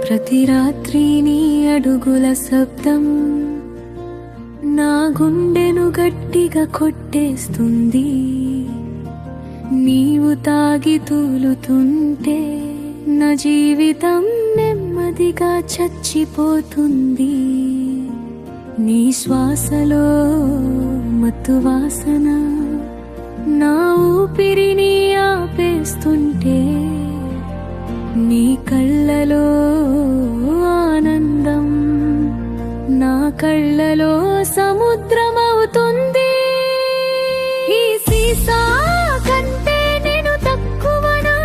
ప్రతి రాత్రి నీ అడుగుల శబ్దం నా గుండెను గట్టిగా కొట్టేస్తుంది. నీవు తాగి తూలుతుంటే నా జీవితం నెమ్మదిగా చచ్చిపోతుంది. నీ శ్వాసలో మత్తు వాసన నా ఊపిరిని ఆపేస్తుంటే, నీ కళ్ళలో ఆనందం నా కళ్ళలో సముద్రమవుతుంది. ఈ సీసా కంటే నేను తక్కువనా,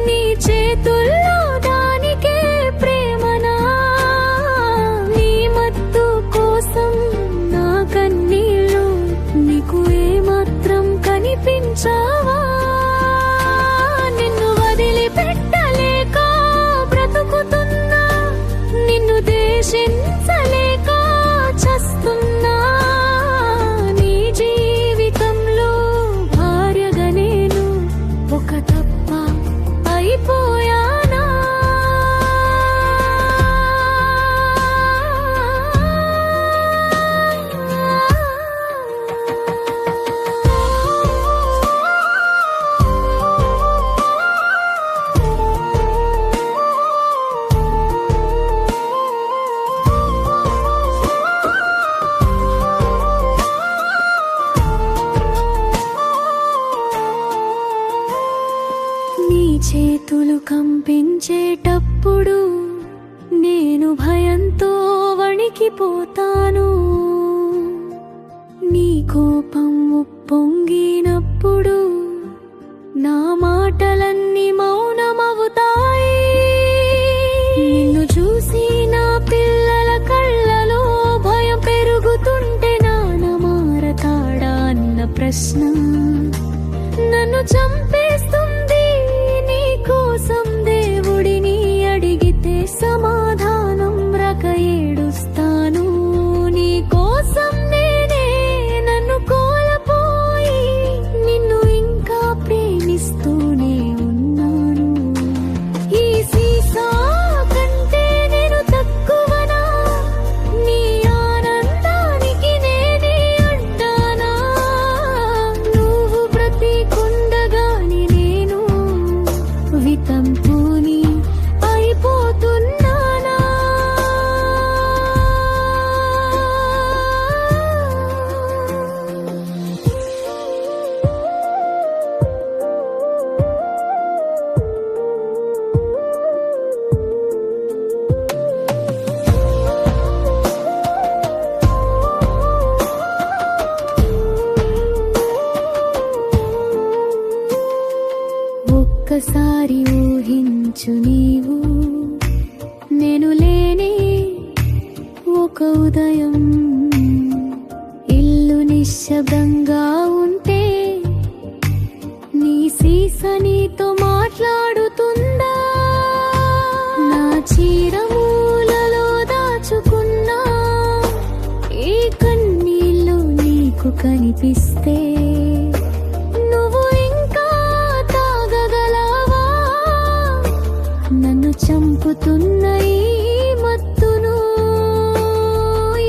నీ చేతుల్లో దానికే ప్రేమనా? నీ మత్తు కోసం నా కన్నీళ్ళు నీకు ఏమాత్రం కనిపించావా? నిన్ను వదిలిపెట్టలేక బ్రతుకుతున్నా, నిన్ను దేశించలేక చస్తున్నా. నీ జీవితంలో భార్యగా నేను ఒక తప్ప అయిపోయానా? నీ చేతులు కంపించేటప్పుడు నేను భయంతో వణికిపోతాను. నీ కోపం ఉప్పొంగినప్పుడు నా మాటలన్నీ మౌనమవుతాయి. నిన్ను చూసి నా పిల్లల కళ్ళలో భయం పెరుగుతుంటే నాన్న మారతాడా అన్న ప్రశ్న నన్ను చంపేస్తుంది. నీ కోసం దేవుడిని అడిగితే సమాధానం రాక ఏడుస్తాను. నీ కోసం నేనే నన్ను కోల్పోయి నిన్ను ఇంకా ప్రేమిస్తూనే ఉన్నాను. ఈ సీసా కంటే నేను తక్కువనా, నీ ఆనందానికి నేనే అడ్డానా? నువ్వు బ్రతికుండగాని నేను వితంతుని అయిపోతున్నానా? ఒక్కసారి ఊహించు, నీవు నేను లేని ఒక ఉదయం. ఇల్లు నిశ్శబ్దంగా ఉంటే నీ సీసా నీతో మాట్లాడుతుందా? నా చీరమూలలో దాచుకున్నా ఈ కన్నీళ్ళు నీకు కనిపిస్తే నువ్వు ఇంకా తాగగలవా? నన్ను చంపుతున్న ఈ మత్తును,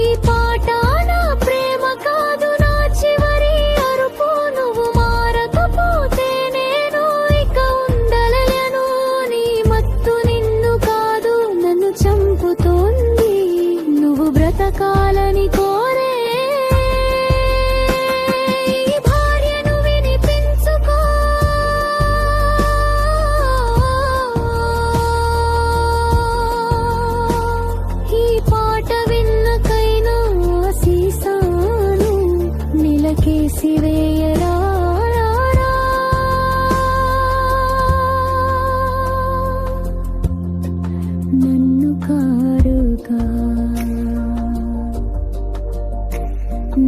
ఈ పాట నా ప్రేమ కాదు, నా చివరి అరుపు. నువ్వు మారకపోతే నేను ఇక ఉండలేను. నీ మత్తు నిన్ను కాదు నన్ను చంపుతోంది. నువ్వు బ్రతకాలని కోరే ఈ భార్యను వినిపించుకో. ఈ పాట విన్నకైనా సీసాను నిలకేసి వేయరా. నన్ను కారుగా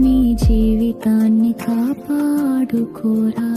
నీ జీవితాన్ని కాపాడుకోరా.